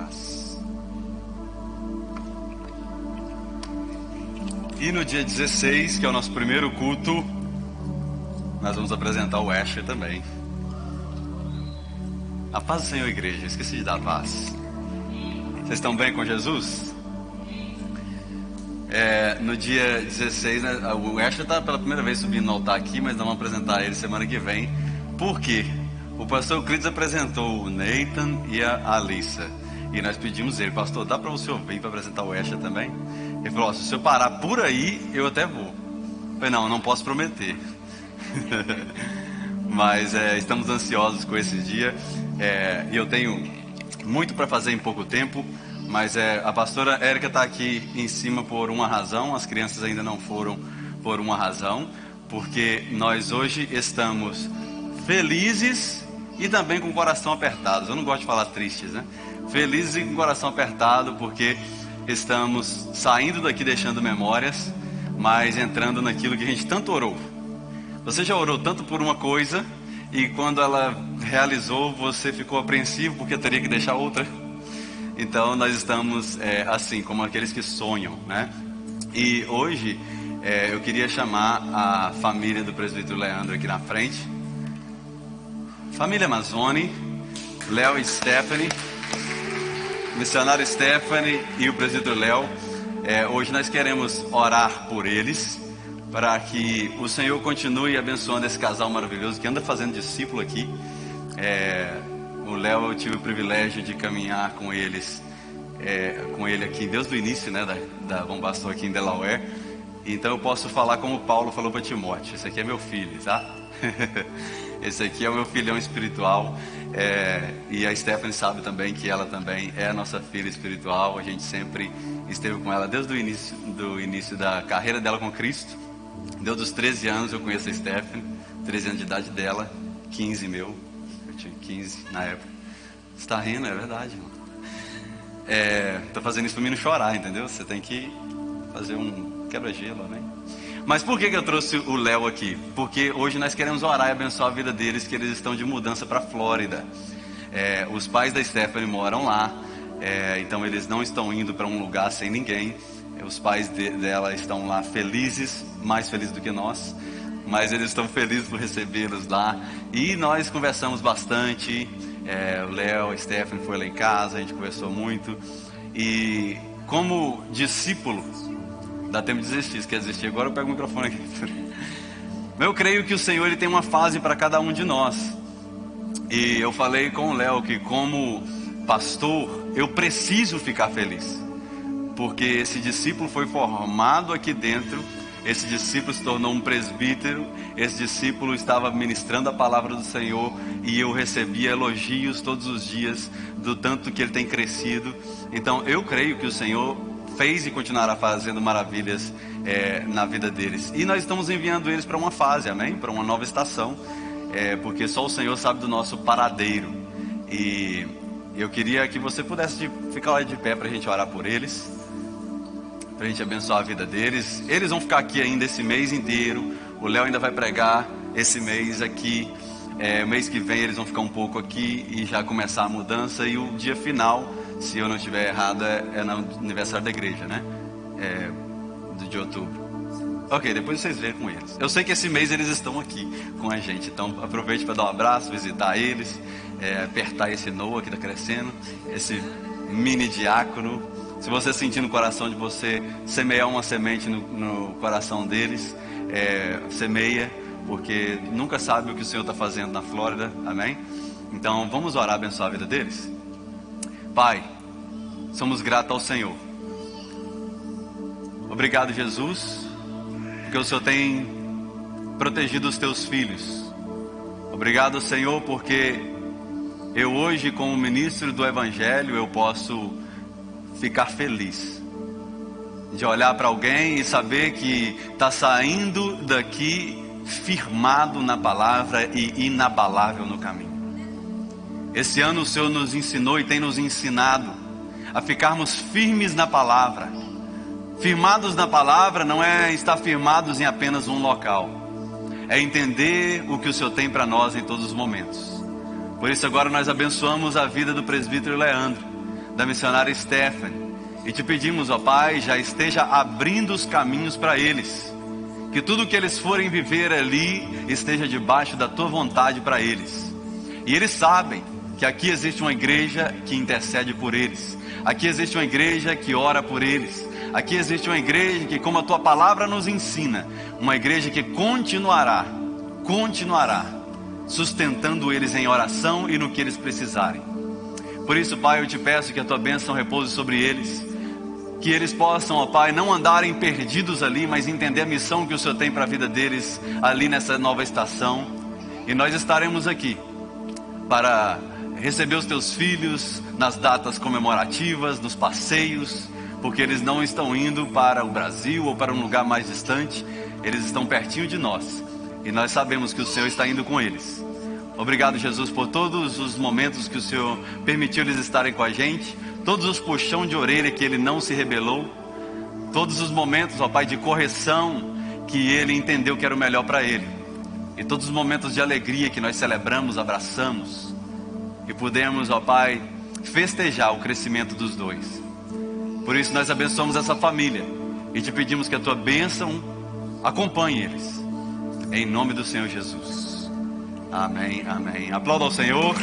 paz. E no dia 16, que é o nosso primeiro culto, nós vamos apresentar o Asher também. A paz do Senhor, igreja. Esqueci de dar a paz. Vocês estão bem com Jesus? No dia 16, né, o Asher está pela primeira vez subindo no altar aqui, mas nós vamos apresentar ele semana que vem. Por quê? O pastor Euclides apresentou o Nathan e a Alissa. E nós pedimos ele, pastor, dá para você ouvir para apresentar o Asher também? Ele falou, se eu parar por aí, eu até vou. Eu falei, não posso prometer. Mas estamos ansiosos com esse dia. E eu tenho muito para fazer em pouco tempo. Mas a pastora Érica está aqui em cima por uma razão. As crianças ainda não foram por uma razão. Porque nós hoje estamos felizes e também com o coração apertado. Eu não gosto de falar tristes, né? Felizes e com o coração apertado porque estamos saindo daqui deixando memórias, mas entrando naquilo que a gente tanto orou. Você já orou tanto por uma coisa e quando ela realizou você ficou apreensivo porque teria que deixar outra? Então nós estamos assim, como aqueles que sonham, né? E hoje eu queria chamar a família do presbítero Leandro aqui na frente. Família Mazzoni, Léo e Stephanie, missionário Stephanie e o presbítero Léo. Hoje nós queremos orar por eles, para que o Senhor continue abençoando esse casal maravilhoso que anda fazendo discípulo aqui. O Léo, eu tive o privilégio de caminhar com ele aqui desde o início, né, da Bombastor aqui em Delaware. Então eu posso falar como o Paulo falou para Timóteo: esse aqui é meu filho, tá? Esse aqui é o meu filhão espiritual. E a Stephanie sabe também que ela também é a nossa filha espiritual. A gente sempre esteve com ela desde o início da carreira dela com Cristo. Desde os 13 anos eu conheço a Stephanie, 13 anos de idade dela, 15 meu. Eu tinha 15 na época. Você está rindo, é verdade, irmão. Tô fazendo isso para mim não chorar, entendeu? Você tem que fazer um quebra-gelo, né? Mas por que eu trouxe o Léo aqui? Porque hoje nós queremos orar e abençoar a vida deles, que eles estão de mudança para a Flórida. Os pais da Stephanie moram lá, então eles não estão indo para um lugar sem ninguém. Os pais dela estão lá felizes, mais felizes do que nós, mas eles estão felizes por recebê-los lá. E nós conversamos bastante. O Léo, a Stephanie foi lá em casa, a gente conversou muito. E como discípulo, dá tempo de desistir, se quer desistir agora eu pego o microfone aqui. Eu creio que o Senhor ele tem uma fase para cada um de nós. E eu falei com o Léo que como pastor eu preciso ficar feliz, porque esse discípulo foi formado aqui dentro. Esse discípulo se tornou um presbítero. Esse discípulo estava ministrando a palavra do Senhor e eu recebia elogios todos os dias do tanto que ele tem crescido. Então eu creio que o Senhor fez e continuará fazendo maravilhas na vida deles. E nós estamos enviando eles para uma fase, amém? Para uma nova estação, porque só o Senhor sabe do nosso paradeiro. E eu queria que você pudesse ficar lá de pé para a gente orar por eles, para a gente abençoar a vida deles. Eles vão ficar aqui ainda esse mês inteiro. O Léo ainda vai pregar esse mês aqui. O mês que vem eles vão ficar um pouco aqui e já começar a mudança. E o dia final, se eu não estiver errado, é no aniversário da igreja, né? De outubro. Ok, depois vocês veem com eles. Eu sei que esse mês eles estão aqui com a gente. Então aproveite para dar um abraço, visitar eles, apertar esse Noah que está crescendo, esse mini diácono. Se você sentir no coração de você semear uma semente no coração deles, semeia, porque nunca sabe o que o Senhor está fazendo na Flórida, amém? Então vamos orar, abençoar a vida deles. Pai, somos gratos ao Senhor. Obrigado, Jesus, porque o Senhor tem protegido os teus filhos. Obrigado, Senhor, porque eu hoje, como ministro do Evangelho, eu posso ficar feliz de olhar para alguém e saber que está saindo daqui firmado na palavra e inabalável no caminho. Esse ano o Senhor nos ensinou e tem nos ensinado a ficarmos firmes na palavra. Firmados na palavra não é estar firmados em apenas um local, é entender o que o Senhor tem para nós em todos os momentos. Por isso agora nós abençoamos a vida do presbítero Leandro. da missionária Stephanie. E te pedimos, ó Pai, já esteja abrindo os caminhos para eles. Que tudo que eles forem viver ali esteja debaixo da tua vontade para eles. E eles sabem que aqui existe uma igreja que intercede por eles. Aqui existe uma igreja que ora por eles. Aqui existe uma igreja que, como a tua palavra nos ensina, uma igreja que continuará sustentando eles em oração e no que eles precisarem. Por isso, Pai, eu te peço que a tua bênção repouse sobre eles. Que eles possam, ó Pai, não andarem perdidos ali, mas entender a missão que o Senhor tem para a vida deles ali nessa nova estação. E nós estaremos aqui para receber os teus filhos nas datas comemorativas, nos passeios, porque eles não estão indo para o Brasil ou para um lugar mais distante, eles estão pertinho de nós, e nós sabemos que o Senhor está indo com eles. Obrigado, Jesus, por todos os momentos que o Senhor permitiu eles estarem com a gente, todos os puxão de orelha que Ele não se rebelou, todos os momentos, ó Pai, de correção que Ele entendeu que era o melhor para Ele, e todos os momentos de alegria que nós celebramos, abraçamos, e pudemos, ó Pai, festejar o crescimento dos dois. Por isso nós abençoamos essa família e te pedimos que a tua bênção acompanhe eles, em nome do Senhor Jesus. Amém, amém. Aplauda ao Senhor.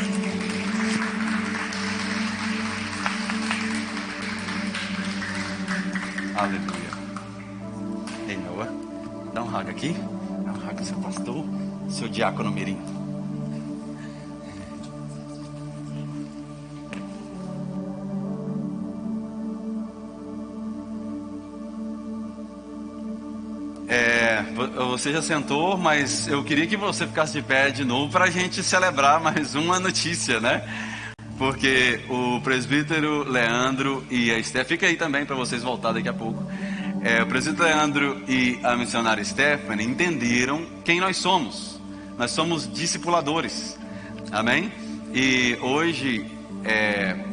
Aleluia. Ei, Noah, dá um hug aqui. Dá um hug, seu pastor, seu diácono mirim. Você já sentou, mas eu queria que você ficasse de pé de novo para a gente celebrar mais uma notícia, né? Porque o presbítero Leandro e a Esther, fica aí também para vocês voltar daqui a pouco. O presbítero Leandro e a missionária Stephanie entenderam quem nós somos. Nós somos discipuladores, amém? E hoje,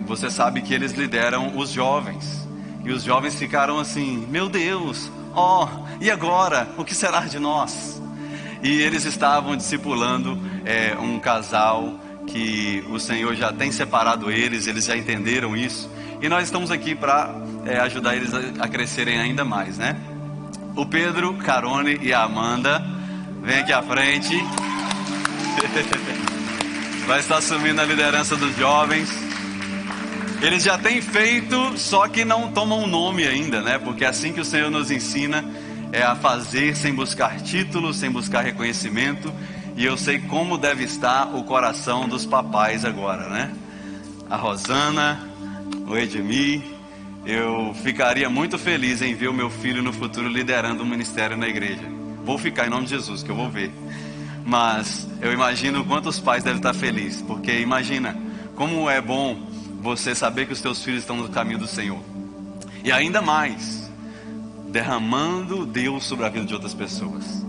você sabe que eles lideram os jovens. E os jovens ficaram assim, meu Deus, e agora? O que será de nós? E eles estavam discipulando um casal que o Senhor já tem separado eles já entenderam isso. E nós estamos aqui para ajudar eles a crescerem ainda mais, né? O Pedro, Carone e a Amanda, vem aqui à frente. Vai estar assumindo a liderança dos jovens. Eles já têm feito, só que não tomam nome ainda, né? Porque é assim que o Senhor nos ensina, a fazer sem buscar títulos, sem buscar reconhecimento. E eu sei como deve estar o coração dos papais agora, né? A Rosana, o Edmir. Eu ficaria muito feliz em ver o meu filho no futuro liderando um ministério na igreja. Vou ficar em nome de Jesus, que eu vou ver. Mas eu imagino quantos pais devem estar felizes, porque imagina como é bom você saber que os teus filhos estão no caminho do Senhor. E ainda mais, derramando Deus sobre a vida de outras pessoas.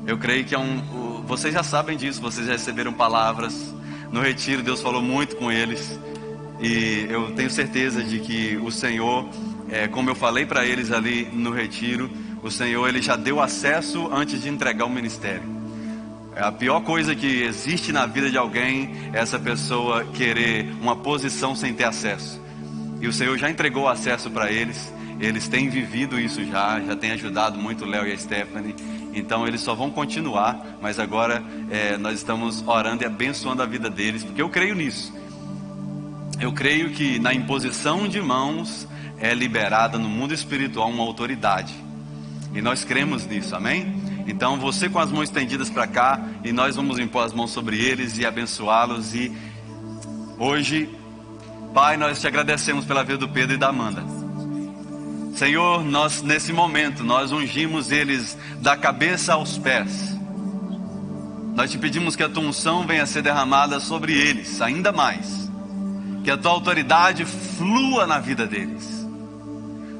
Eu creio que vocês já sabem disso, vocês já receberam palavras. No retiro Deus falou muito com eles. E eu tenho certeza de que o Senhor, como eu falei para eles ali no retiro, o Senhor Ele já deu acesso antes de entregar o ministério. A pior coisa que existe na vida de alguém é essa pessoa querer uma posição sem ter acesso. E o Senhor já entregou o acesso para eles. Eles têm vivido isso já têm ajudado muito o Léo e a Stephanie. Então eles só vão continuar, mas agora nós estamos orando e abençoando a vida deles, porque eu creio nisso. Eu creio que na imposição de mãos é liberada no mundo espiritual uma autoridade. E nós cremos nisso, amém? Então você com as mãos estendidas para cá, e nós vamos impor as mãos sobre eles e abençoá-los. E hoje, Pai, nós te agradecemos pela vida do Pedro e da Amanda. Senhor, nós nesse momento, nós ungimos eles da cabeça aos pés. Nós te pedimos que a tua unção venha a ser derramada sobre eles, ainda mais. Que a tua autoridade flua na vida deles.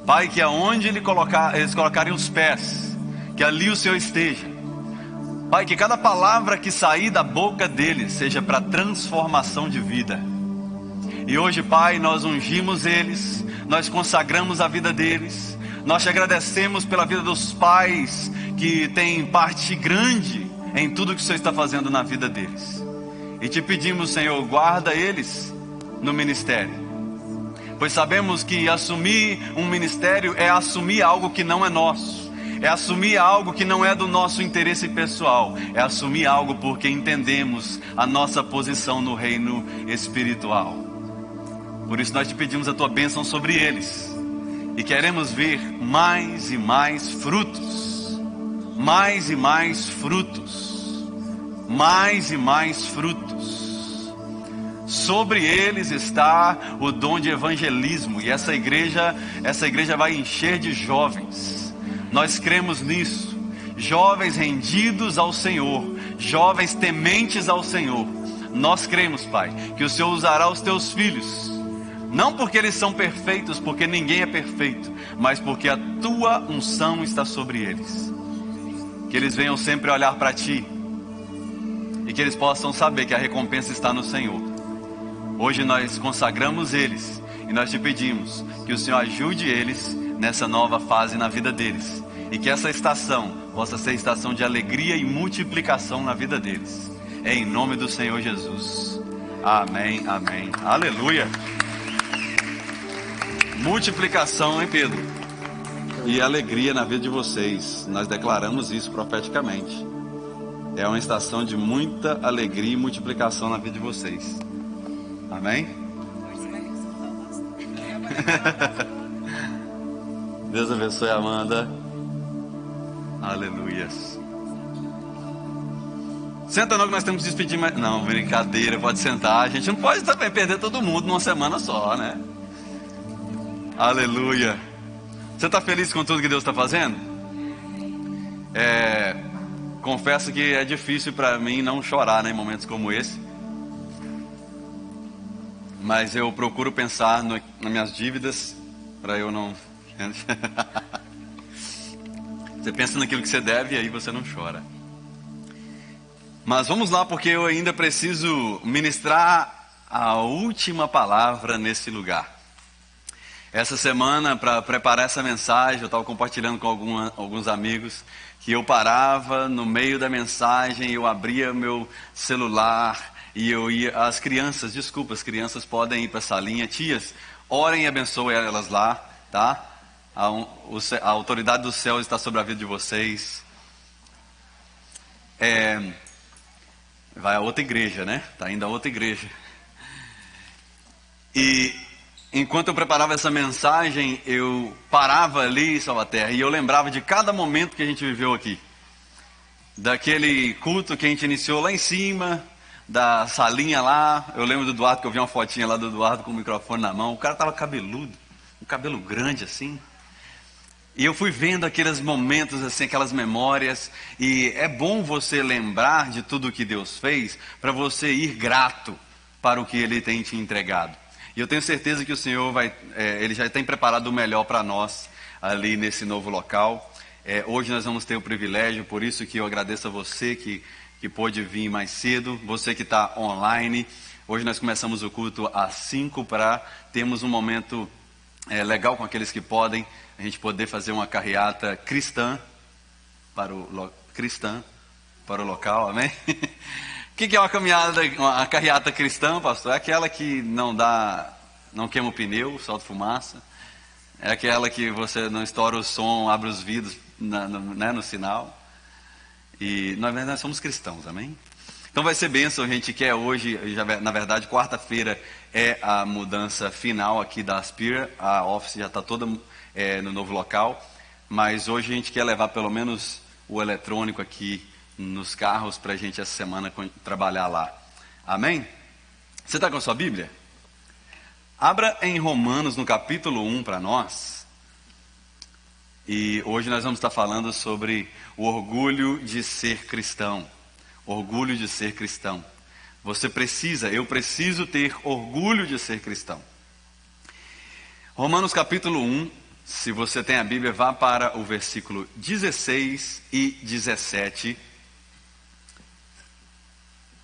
Pai, que aonde eles colocarem os pés, que ali o Senhor esteja. Pai, que cada palavra que sair da boca deles seja para transformação de vida. E hoje, Pai, nós ungimos eles, nós consagramos a vida deles. Nós te agradecemos pela vida dos pais que têm parte grande em tudo que o Senhor está fazendo na vida deles. E te pedimos, Senhor, guarda eles no ministério. pois sabemos que assumir um ministério é assumir algo que não é nosso, é assumir algo que não é do nosso interesse pessoal, é assumir algo porque entendemos a nossa posição no reino espiritual. Por isso nós te pedimos a tua bênção sobre eles, e queremos ver mais e mais frutos, mais e mais frutos, mais e mais frutos. Sobre eles está o dom de evangelismo, e essa igreja vai encher de jovens. Nós cremos nisso, jovens rendidos ao Senhor, jovens tementes ao Senhor. Nós cremos, Pai, que o Senhor usará os teus filhos, não porque eles são perfeitos, porque ninguém é perfeito, mas porque a tua unção está sobre eles. Que eles venham sempre olhar para ti, e que eles possam saber que a recompensa está no Senhor. Hoje nós consagramos eles, e nós te pedimos que o Senhor ajude eles nessa nova fase na vida deles, e que essa estação possa ser estação de alegria e multiplicação na vida deles. É em nome do Senhor Jesus. Amém, amém. Aleluia. Multiplicação, hein, Pedro? E alegria na vida de vocês. Nós declaramos isso profeticamente. É uma estação de muita alegria e multiplicação na vida de vocês. Amém? Deus abençoe a Amanda. Aleluias. Senta não, que nós temos que despedir mais. Não, brincadeira, pode sentar. A gente não pode também perder todo mundo numa semana só, né? Aleluia. Você está feliz com tudo que Deus está fazendo? Confesso que é difícil para mim não chorar, né, em momentos como esse. Mas eu procuro pensar nas minhas dívidas, para eu não... Você pensa naquilo que você deve e aí você não chora. Mas vamos lá, porque eu ainda preciso ministrar a última palavra nesse lugar. Essa semana, para preparar essa mensagem, eu estava compartilhando com alguns amigos que eu parava no meio da mensagem, eu abria meu celular e eu ia... As crianças podem ir para a salinha. Tias, orem e abençoem elas lá, tá? A autoridade do céu está sobre a vida de vocês. Vai a outra igreja, né? Está indo a outra igreja. E enquanto eu preparava essa mensagem, eu parava ali em Salvaterra e eu lembrava de cada momento que a gente viveu aqui. Daquele culto que a gente iniciou lá em cima, da salinha lá. Eu lembro do Eduardo, que eu vi uma fotinha lá do Eduardo com o microfone na mão. O cara estava cabeludo, um cabelo grande assim. E eu fui vendo aqueles momentos assim, aquelas memórias. E é bom você lembrar de tudo que Deus fez, para você ir grato para o que Ele tem te entregado. E eu tenho certeza que o Senhor Ele já tem preparado o melhor para nós ali nesse novo local. Hoje nós vamos ter o privilégio, por isso que eu agradeço a você que pôde vir mais cedo, você que está online. Hoje nós começamos o culto às 5 para termos um momento legal com aqueles que podem, a gente poder fazer uma carreata cristã para o local, amém? O que é uma carreata cristã, pastor? É aquela que não queima o pneu, solta fumaça. É aquela que você não estoura o som, abre os vidros no sinal. E nós somos cristãos, amém? Então vai ser bênção, a gente quer hoje, na verdade quarta-feira é a mudança final aqui da Aspira. A office já está toda no novo local. Mas hoje a gente quer levar pelo menos o eletrônico aqui nos carros para a gente essa semana trabalhar lá. Amém? Você está com a sua Bíblia? Abra em Romanos no capítulo 1 para nós. E hoje nós vamos estar falando sobre o orgulho de ser cristão. Orgulho de ser cristão. Eu preciso ter orgulho de ser cristão. Romanos capítulo 1, se você tem a Bíblia, vá para o versículo 16 e 17.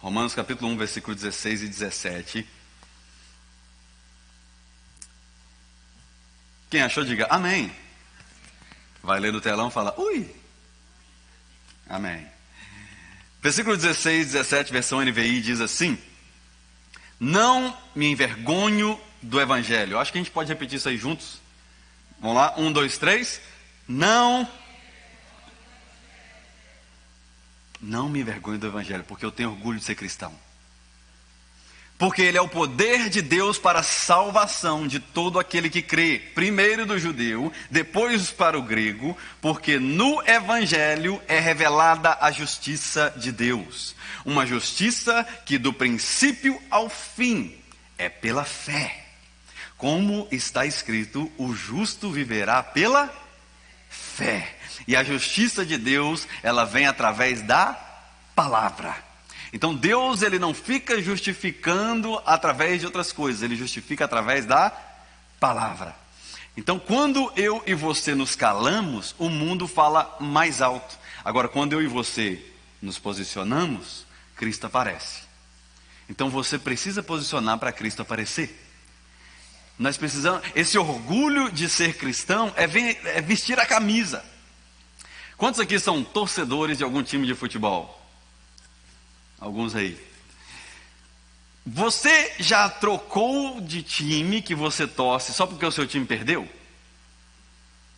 Romanos capítulo 1, versículo 16 e 17. Quem achou, diga amém. Vai ler no telão e fala, ui. Amém. Versículo 16 e 17, versão NVI, diz assim: Não me envergonho do evangelho. Eu acho que a gente pode repetir isso aí juntos. Vamos lá, 1, 2, 3. Não me envergonhe do evangelho, porque eu tenho orgulho de ser cristão. Porque ele é o poder de Deus para a salvação de todo aquele que crê, primeiro do judeu, depois para o grego, porque no evangelho é revelada a justiça de Deus. Uma justiça que do princípio ao fim é pela fé. Como está escrito, o justo viverá pela fé. E a justiça de Deus, ela vem através da palavra. Então Deus, ele não fica justificando através de outras coisas, ele justifica através da palavra. Então quando eu e você nos calamos, o mundo fala mais alto. Agora quando eu e você nos posicionamos, Cristo aparece. Então você precisa posicionar para Cristo aparecer. Nós precisamos, esse orgulho de ser cristão é vestir a camisa. Quantos aqui são torcedores de algum time de futebol? Alguns aí. Você já trocou de time que você torce só porque o seu time perdeu?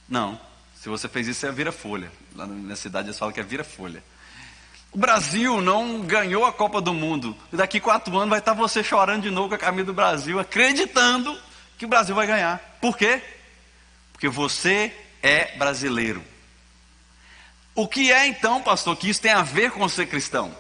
Não. Se você fez isso, é vira-folha. Lá na minha cidade eles falam que é vira-folha. O Brasil não ganhou a Copa do Mundo. E daqui 4 anos vai estar você chorando de novo com a camisa do Brasil, acreditando que o Brasil vai ganhar. Por quê? Porque você é brasileiro. O que é então, pastor, que isso tem a ver com ser cristão?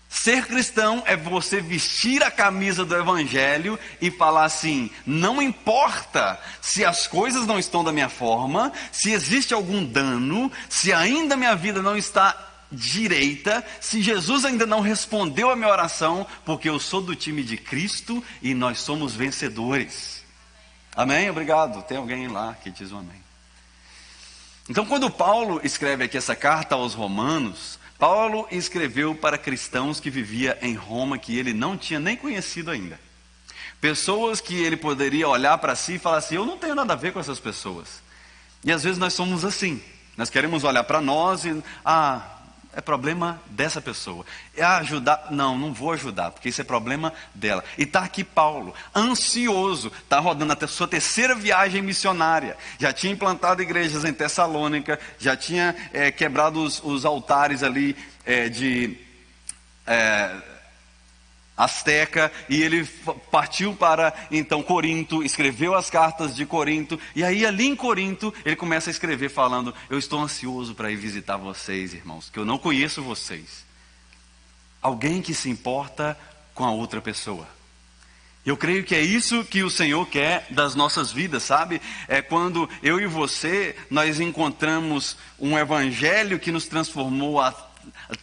Ser cristão é você vestir a camisa do evangelho e falar assim: não importa se as coisas não estão da minha forma, se existe algum dano, se ainda minha vida não está direita, se Jesus ainda não respondeu a minha oração, porque eu sou do time de Cristo e nós somos vencedores. Amém? Obrigado. Tem alguém lá que diz um amém. Então quando Paulo escreve aqui essa carta aos Romanos, Paulo escreveu para cristãos que viviam em Roma, que ele não tinha nem conhecido ainda. Pessoas que ele poderia olhar para si e falar assim: eu não tenho nada a ver com essas pessoas. E às vezes nós somos assim. Nós queremos olhar para nós e... é problema dessa pessoa. Ajudar? Não vou ajudar, porque isso é problema dela. E está aqui Paulo, ansioso, está rodando até sua 3ª viagem missionária. Já tinha implantado igrejas em Tessalônica, já tinha quebrado os altares ali de Azteca, e ele partiu para então Corinto, escreveu as cartas de Corinto, e aí ali em Corinto ele começa a escrever falando: eu estou ansioso para ir visitar vocês, irmãos, que eu não conheço vocês. Alguém que se importa com a outra pessoa. Eu creio que é isso que o Senhor quer das nossas vidas, sabe? É quando eu e você, nós encontramos um evangelho que nos transformou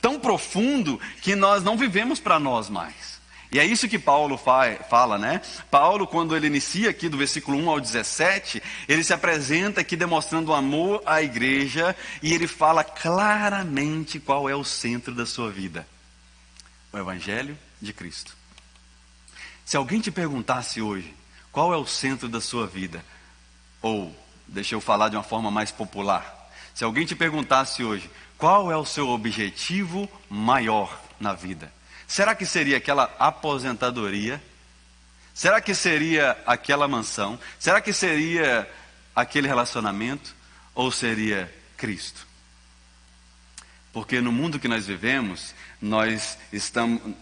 tão profundo que nós não vivemos para nós mais. E é isso que Paulo fala, né? Paulo, quando ele inicia aqui do versículo 1 ao 17, ele se apresenta aqui demonstrando amor à igreja, e ele fala claramente qual é o centro da sua vida: o evangelho de Cristo. Se alguém te perguntasse hoje qual é o centro da sua vida, ou, deixa eu falar de uma forma mais popular, se alguém te perguntasse hoje qual é o seu objetivo maior na vida, será que seria aquela aposentadoria? Será que seria aquela mansão? Será que seria aquele relacionamento? Ou seria Cristo? Porque no mundo que nós vivemos,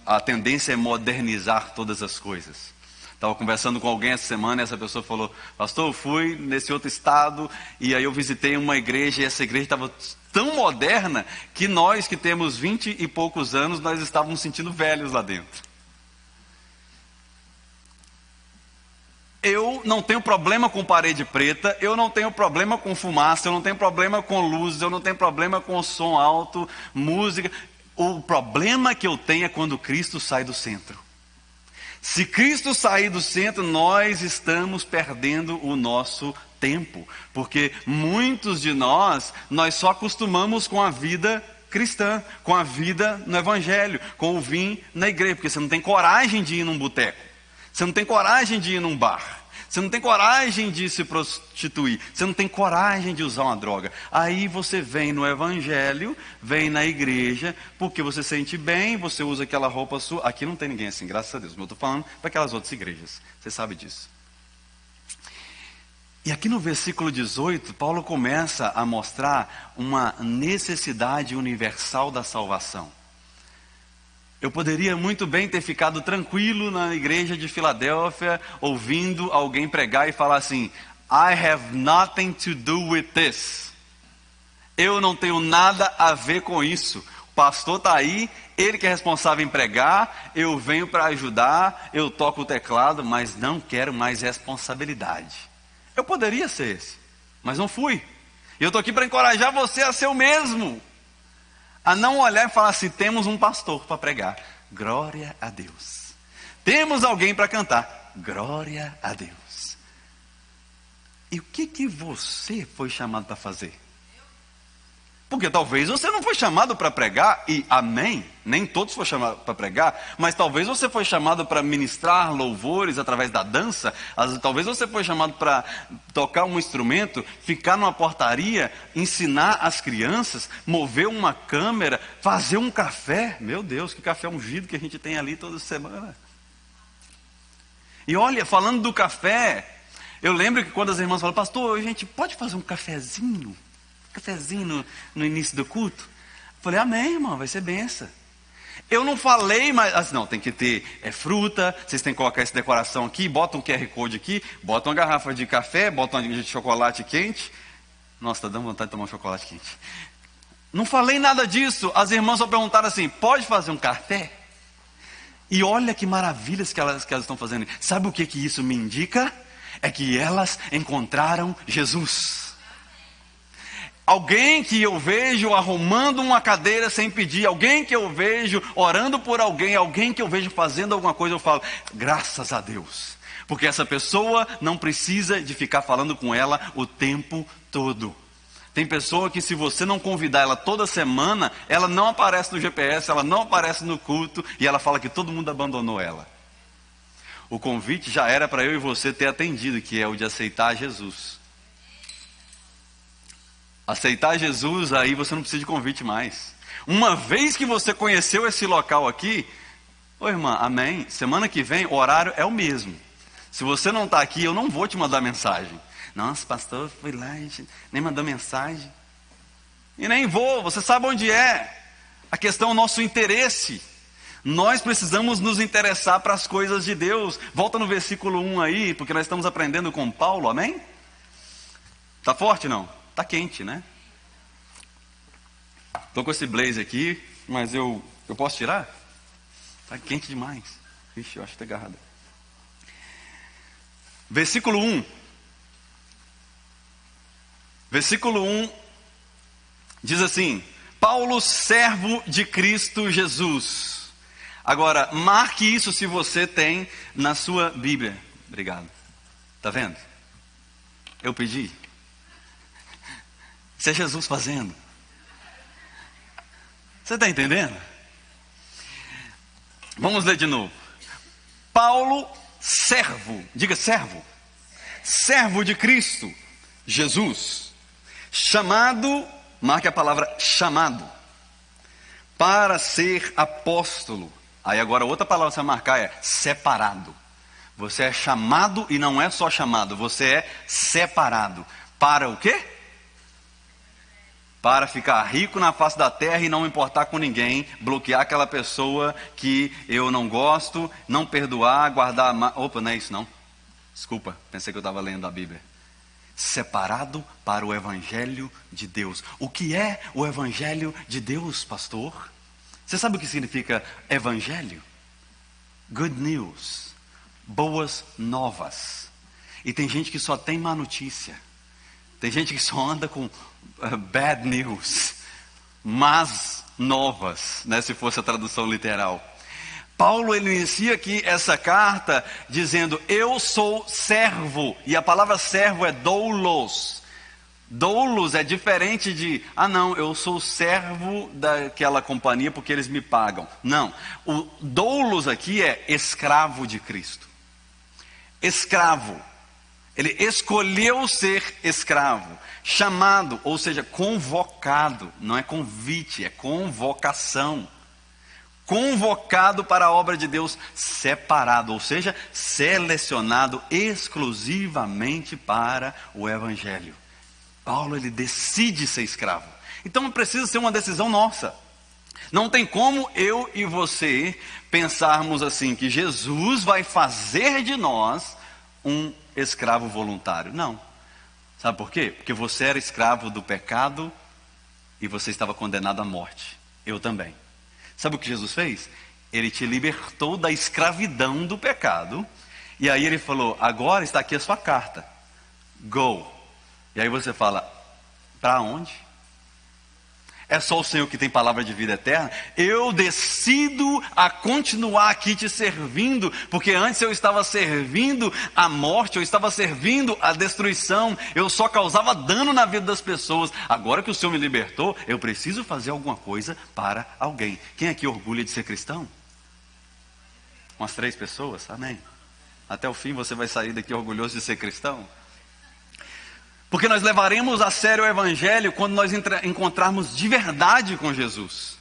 a tendência é modernizar todas as coisas. Estava conversando com alguém essa semana e essa pessoa falou: pastor, eu fui nesse outro estado e aí eu visitei uma igreja, e essa igreja estava tão moderna que nós que temos 20 e poucos anos, nós estávamos sentindo velhos lá dentro. Eu não tenho problema com parede preta, eu não tenho problema com fumaça, eu não tenho problema com luzes, eu não tenho problema com som alto, música. O problema que eu tenho é quando Cristo sai do centro. Se Cristo sair do centro, nós estamos perdendo o nosso tempo, porque muitos de nós só acostumamos com a vida cristã, com a vida no evangelho, com o vir na igreja, porque você não tem coragem de ir num boteco, você não tem coragem de ir num bar, você não tem coragem de se prostituir, você não tem coragem de usar uma droga. Aí você vem no evangelho, vem na igreja, porque você se sente bem, você usa aquela roupa sua. Aqui não tem ninguém assim, graças a Deus, mas eu estou falando para aquelas outras igrejas, você sabe disso. E aqui no versículo 18, Paulo começa a mostrar uma necessidade universal da salvação. Eu poderia muito bem ter ficado tranquilo na igreja de Filadélfia, ouvindo alguém pregar e falar assim: I have nothing to do with this. Eu não tenho nada a ver com isso. O pastor está aí, ele que é responsável em pregar, eu venho para ajudar, eu toco o teclado, mas não quero mais responsabilidade. Eu poderia ser esse, mas não fui. E eu estou aqui para encorajar você a ser o mesmo. A não olhar e falar assim: temos um pastor para pregar, glória a Deus. Temos alguém para cantar, glória a Deus. E o que você foi chamado para fazer? Porque talvez você não foi chamado para pregar, e amém, nem todos foram chamados para pregar, mas talvez você foi chamado para ministrar louvores através da dança, talvez você foi chamado para tocar um instrumento, ficar numa portaria, ensinar as crianças, mover uma câmera, fazer um café. Meu Deus, que café ungido que a gente tem ali toda semana. E olha, falando do café, eu lembro que quando as irmãs falaram: pastor, a gente pode fazer um cafezinho no início do culto? Eu falei: amém, irmão, vai ser benção. Eu não falei, mas não, tem que ter fruta, vocês têm que colocar essa decoração aqui, bota um QR Code aqui, bota uma garrafa de café, bota uma de chocolate quente. Nossa, tá dando vontade de tomar um chocolate quente. Não falei nada disso. As irmãs só perguntaram assim: pode fazer um café? E olha que maravilhas que elas estão fazendo. Sabe o que isso me indica? É que elas encontraram Jesus. Alguém que eu vejo arrumando uma cadeira sem pedir, alguém que eu vejo orando por alguém, alguém que eu vejo fazendo alguma coisa, eu falo: graças a Deus. Porque essa pessoa não precisa de ficar falando com ela o tempo todo. Tem pessoa que, se você não convidar ela toda semana, ela não aparece no GPS, ela não aparece no culto, e ela fala que todo mundo abandonou ela. O convite já era para eu e você ter atendido, que é o de aceitar Jesus. Aceitar Jesus, aí você não precisa de convite mais. Uma vez que você conheceu esse local aqui, ô irmã, amém, semana que vem o horário é o mesmo. Se você não está aqui, eu não vou te mandar mensagem. Nossa, pastor, foi lá, a gente nem mandou mensagem. E nem vou, você sabe onde é. A questão é o nosso interesse. Nós precisamos nos interessar para as coisas de Deus. Volta no versículo 1 aí, porque nós estamos aprendendo com Paulo, amém? Está forte não? Está quente, né? Estou com esse blazer aqui, mas eu posso tirar? Está quente demais. Ixi, eu acho que está agarrado. Versículo 1. Versículo 1 diz assim: Paulo, servo de Cristo Jesus. Agora, marque isso se você tem na sua Bíblia. Obrigado. Está vendo? Eu pedi. Isso é Jesus fazendo. Você está entendendo? Vamos ler de novo. Paulo, servo. Diga servo. Servo de Cristo Jesus. Chamado, marque a palavra chamado, para ser apóstolo. Aí agora outra palavra que você vai marcar é separado. Você é chamado e não é só chamado, você é separado. Para o quê? Para ficar rico na face da terra e não importar com ninguém, bloquear aquela pessoa que eu não gosto, não perdoar, guardar... Opa, não é isso não. Desculpa, pensei que eu estava lendo a Bíblia. Separado para o Evangelho de Deus. O que é o Evangelho de Deus, pastor? Você sabe o que significa Evangelho? Good news. Boas novas. E tem gente que só tem má notícia. Tem gente que só anda com bad news. Más novas, né, se fosse a tradução literal. Paulo, ele inicia aqui essa carta dizendo: eu sou servo. E a palavra servo é doulos. Doulos é diferente de, não, eu sou servo daquela companhia porque eles me pagam. Não, o doulos aqui é escravo de Cristo. Escravo. Ele escolheu ser escravo. Chamado, ou seja, convocado. Não é convite, é convocação. convocado para a obra de Deus, separado, ou seja, selecionado exclusivamente para o Evangelho. Paulo, ele decide ser escravo. Então precisa ser uma decisão nossa. Não tem como eu e você pensarmos assim, que Jesus vai fazer de nós um escravo voluntário. Não. Sabe por quê? Porque você era escravo do pecado e você estava condenado à morte. Eu também. Sabe o que Jesus fez? Ele te libertou da escravidão do pecado. E aí ele falou, agora está aqui a sua carta. Go. E aí você fala, para onde? É só o Senhor que tem palavra de vida eterna? Eu decido a continuar aqui te servindo, porque antes eu estava servindo a morte, eu estava servindo a destruição, eu só causava dano na vida das pessoas. Agora que o Senhor me libertou, eu preciso fazer alguma coisa para alguém. Quem aqui orgulha de ser cristão? Umas 3 pessoas? Amém. Até o fim você vai sair daqui orgulhoso de ser cristão? Porque nós levaremos a sério o Evangelho quando nós encontrarmos de verdade com Jesus.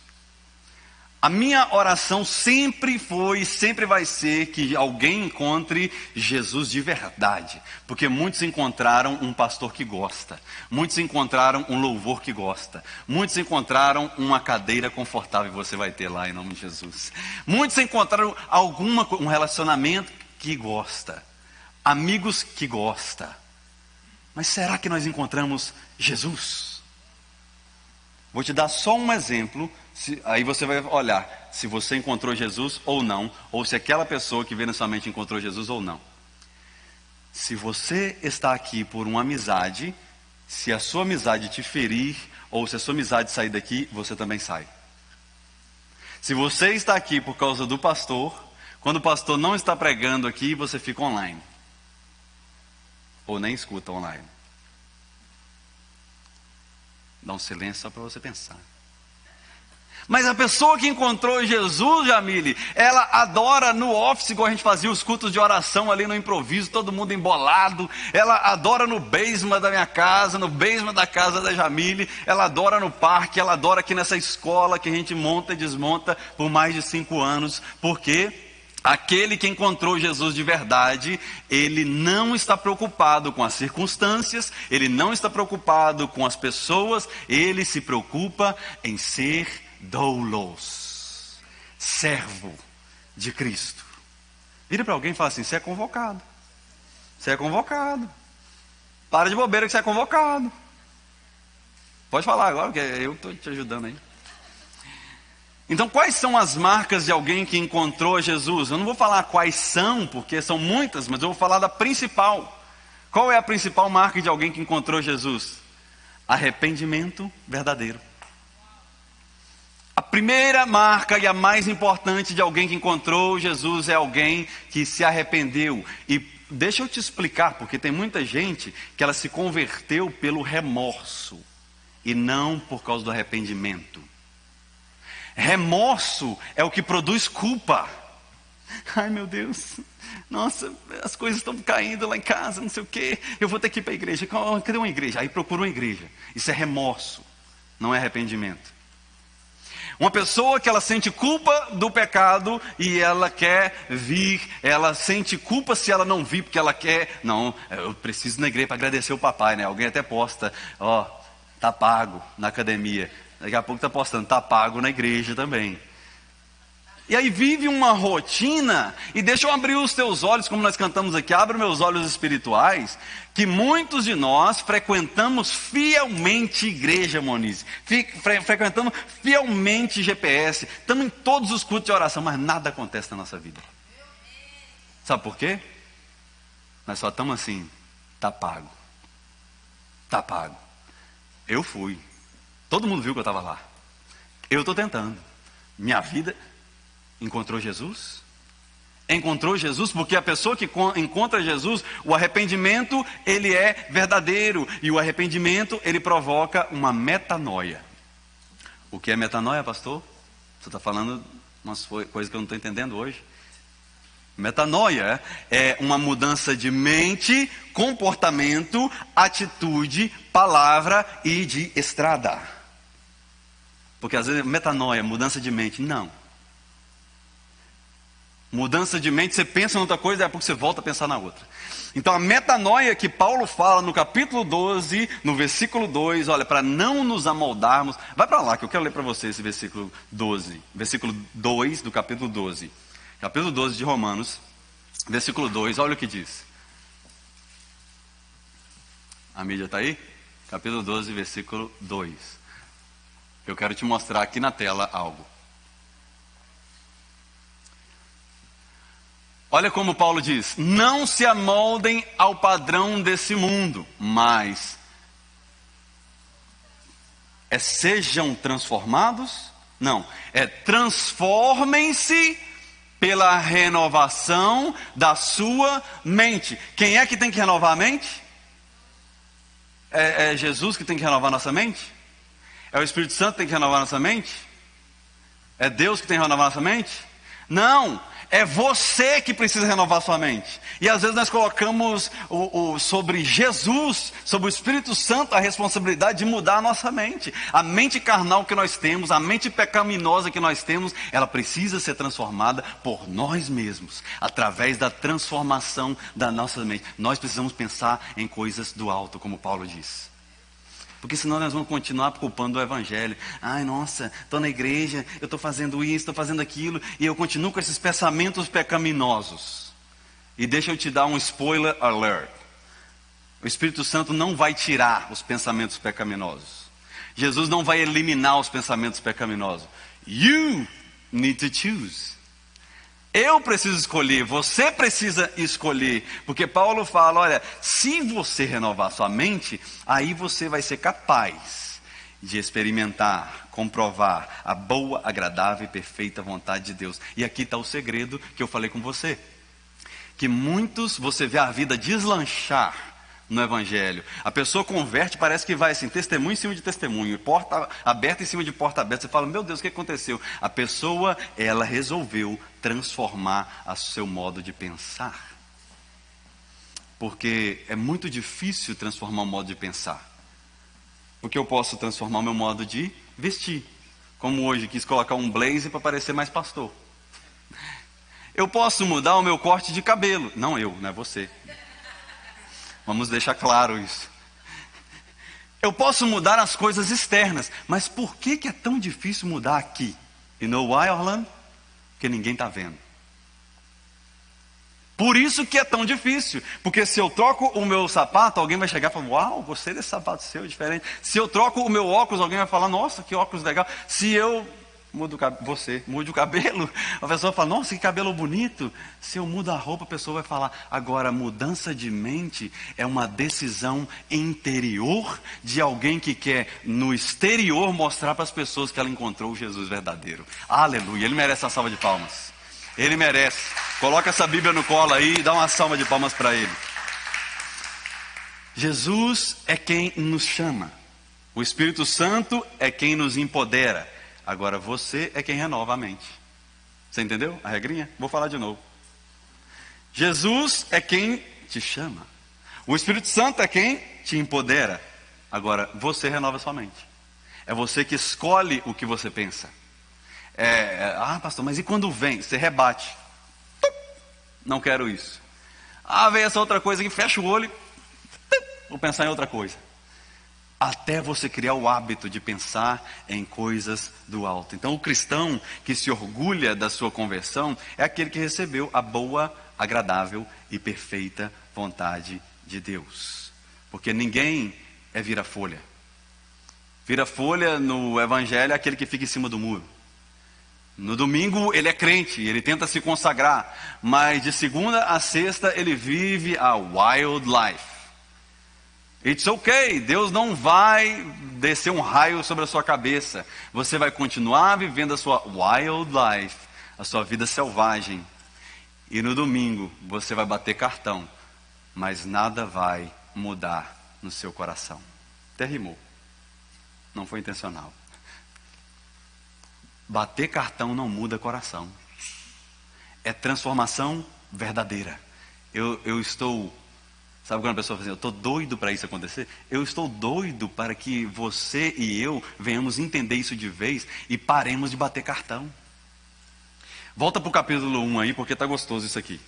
A minha oração sempre foi e sempre vai ser que alguém encontre Jesus de verdade. Porque muitos encontraram um pastor que gosta. Muitos encontraram um louvor que gosta. Muitos encontraram uma cadeira confortável que você vai ter lá em nome de Jesus. Muitos encontraram um relacionamento que gosta. Amigos que gosta. Mas será que nós encontramos Jesus? Vou te dar só um exemplo, aí você vai olhar se você encontrou Jesus ou não, ou se aquela pessoa que veio na sua mente encontrou Jesus ou não. Se você está aqui por uma amizade, se a sua amizade te ferir, ou se a sua amizade sair daqui, você também sai. Se você está aqui por causa do pastor, quando o pastor não está pregando aqui, você fica online. Ou nem escuta online. Dá um silêncio só para você pensar. Mas a pessoa que encontrou Jesus, Jamile, ela adora no office, igual a gente fazia os cultos de oração ali no improviso, todo mundo embolado. Ela adora no basement da minha casa, no basement da casa da Jamile. Ela adora no parque, ela adora aqui nessa escola que a gente monta e desmonta por mais de 5 anos. Por quê? Aquele que encontrou Jesus de verdade, ele não está preocupado com as circunstâncias, ele não está preocupado com as pessoas, ele se preocupa em ser doulos, servo de Cristo. Vira para alguém e fala assim, você é convocado. Você é convocado. Para de bobeira que você é convocado. Pode falar agora, porque eu estou te ajudando aí. Então, quais são as marcas de alguém que encontrou Jesus? Eu não vou falar quais são, porque são muitas, mas eu vou falar da principal. Qual é a principal marca de alguém que encontrou Jesus? Arrependimento verdadeiro. A primeira marca e a mais importante de alguém que encontrou Jesus é alguém que se arrependeu. E deixa eu te explicar, porque tem muita gente que ela se converteu pelo remorso e não por causa do arrependimento. Remorso é o que produz culpa. Ai meu Deus, nossa, as coisas estão caindo lá em casa, não sei o que, eu vou ter que ir para a igreja. Cadê uma igreja? Aí procura uma igreja. Isso é remorso, não é arrependimento. Uma pessoa que ela sente culpa do pecado e ela quer vir, ela sente culpa se ela não vir, porque ela quer, não, eu preciso ir na igreja para agradecer o papai, né? Alguém até posta, ó, tá pago na academia. Daqui a pouco está postando, está pago na igreja também. E aí vive uma rotina, e deixa eu abrir os teus olhos, como nós cantamos aqui, abre meus olhos espirituais, que muitos de nós frequentamos fielmente igreja, Monize, frequentamos fielmente GPS, estamos em todos os cultos de oração, mas nada acontece na nossa vida. Sabe por quê? Nós só estamos assim, está pago. Está pago. Eu fui. Todo mundo viu que eu estava lá. Eu estou tentando. Minha vida encontrou Jesus? Encontrou Jesus, porque a pessoa que encontra Jesus, o arrependimento, ele é verdadeiro. E o arrependimento, ele provoca uma metanoia. O que é metanoia, pastor? Você está falando umas coisas que eu não estou entendendo hoje. Metanoia é uma mudança de mente, comportamento, atitude, palavra e de estrada. Porque às vezes metanoia, mudança de mente, não. Mudança de mente, você pensa em outra coisa, daqui a pouco você volta a pensar na outra. Então a metanoia que Paulo fala no capítulo 12, no versículo 2, olha, para não nos amoldarmos. Vai para lá que eu quero ler para você esse versículo 12. Versículo 2 do capítulo 12. Capítulo 12 de Romanos, versículo 2, olha o que diz. A mídia está aí? Capítulo 12, versículo 2. Eu quero te mostrar aqui na tela algo. Olha como Paulo diz: não se amoldem ao padrão desse mundo, mas sejam transformados? Não, transformem-se pela renovação da sua mente. Quem é que tem que renovar a mente? É Jesus que tem que renovar nossa mente? É o Espírito Santo que tem que renovar nossa mente? É Deus que tem que renovar nossa mente? Não, é você que precisa renovar sua mente. E às vezes nós colocamos sobre Jesus, sobre o Espírito Santo, a responsabilidade de mudar a nossa mente. A mente carnal que nós temos, a mente pecaminosa que nós temos, ela precisa ser transformada por nós mesmos, através da transformação da nossa mente. Nós precisamos pensar em coisas do alto, como Paulo diz. Porque senão nós vamos continuar culpando o Evangelho. Ai, nossa, estou na igreja, eu estou fazendo isso, estou fazendo aquilo, e eu continuo com esses pensamentos pecaminosos. E deixa eu te dar um spoiler alert. O Espírito Santo não vai tirar os pensamentos pecaminosos. Jesus não vai eliminar os pensamentos pecaminosos. You need to choose. Eu preciso escolher, você precisa escolher, porque Paulo fala, olha, se você renovar sua mente, aí você vai ser capaz de experimentar, comprovar a boa, agradável e perfeita vontade de Deus. E aqui está o segredo que eu falei com você, que muitos, você vê a vida deslanchar no Evangelho. A pessoa converte, parece que vai assim, testemunho em cima de testemunho, porta aberta em cima de porta aberta. Você fala, meu Deus, o que aconteceu? A pessoa, ela resolveu transformar o seu modo de pensar. Porque é muito difícil transformar o modo de pensar. Porque eu posso transformar o meu modo de vestir. Como hoje, quis colocar um blazer para parecer mais pastor. Eu posso mudar o meu corte de cabelo. Não eu, não é você. Vamos deixar claro isso. Eu posso mudar as coisas externas, mas por que é tão difícil mudar aqui? You know why, Orlando? Porque ninguém está vendo. Por isso que é tão difícil. Porque se eu troco o meu sapato, alguém vai chegar e falar, uau, gostei desse sapato seu, diferente. Se eu troco o meu óculos, alguém vai falar, nossa, que óculos legal. Se eu mude o cabelo, a pessoa fala, nossa, que cabelo bonito. Se eu mudo a roupa, a pessoa vai falar. Agora, mudança de mente é uma decisão interior de alguém que quer, no exterior, mostrar para as pessoas que ela encontrou o Jesus verdadeiro. Aleluia, ele merece a salva de palmas. Ele merece. Coloca essa Bíblia no colo aí e dá uma salva de palmas para ele. Jesus é quem nos chama. O Espírito Santo é quem nos empodera. Agora você é quem renova a mente. Você entendeu a regrinha? Vou falar de novo. Jesus é quem te chama. O Espírito Santo é quem te empodera. Agora você renova a sua mente. É você que escolhe o que você pensa. Pastor, mas e quando vem? Você rebate. Não quero isso. Vem essa outra coisa aqui, fecha o olho. Vou pensar em outra coisa. Até você criar o hábito de pensar em coisas do alto. Então o cristão que se orgulha da sua conversão é aquele que recebeu a boa, agradável e perfeita vontade de Deus. Porque ninguém é vira-folha. Vira-folha no Evangelho é aquele que fica em cima do muro. No domingo ele é crente, ele tenta se consagrar, mas de segunda a sexta ele vive a wild life. It's okay, Deus não vai descer um raio sobre a sua cabeça. Você vai continuar vivendo a sua wild life, a sua vida selvagem. E no domingo você vai bater cartão, mas nada vai mudar no seu coração. Até rimou, não foi intencional. Bater cartão não muda coração. É transformação verdadeira. Eu estou... Sabe quando a pessoa fala assim, eu estou doido para isso acontecer? Eu estou doido para que você e eu venhamos entender isso de vez e paremos de bater cartão. Volta para o capítulo 1 aí, porque tá gostoso isso aqui.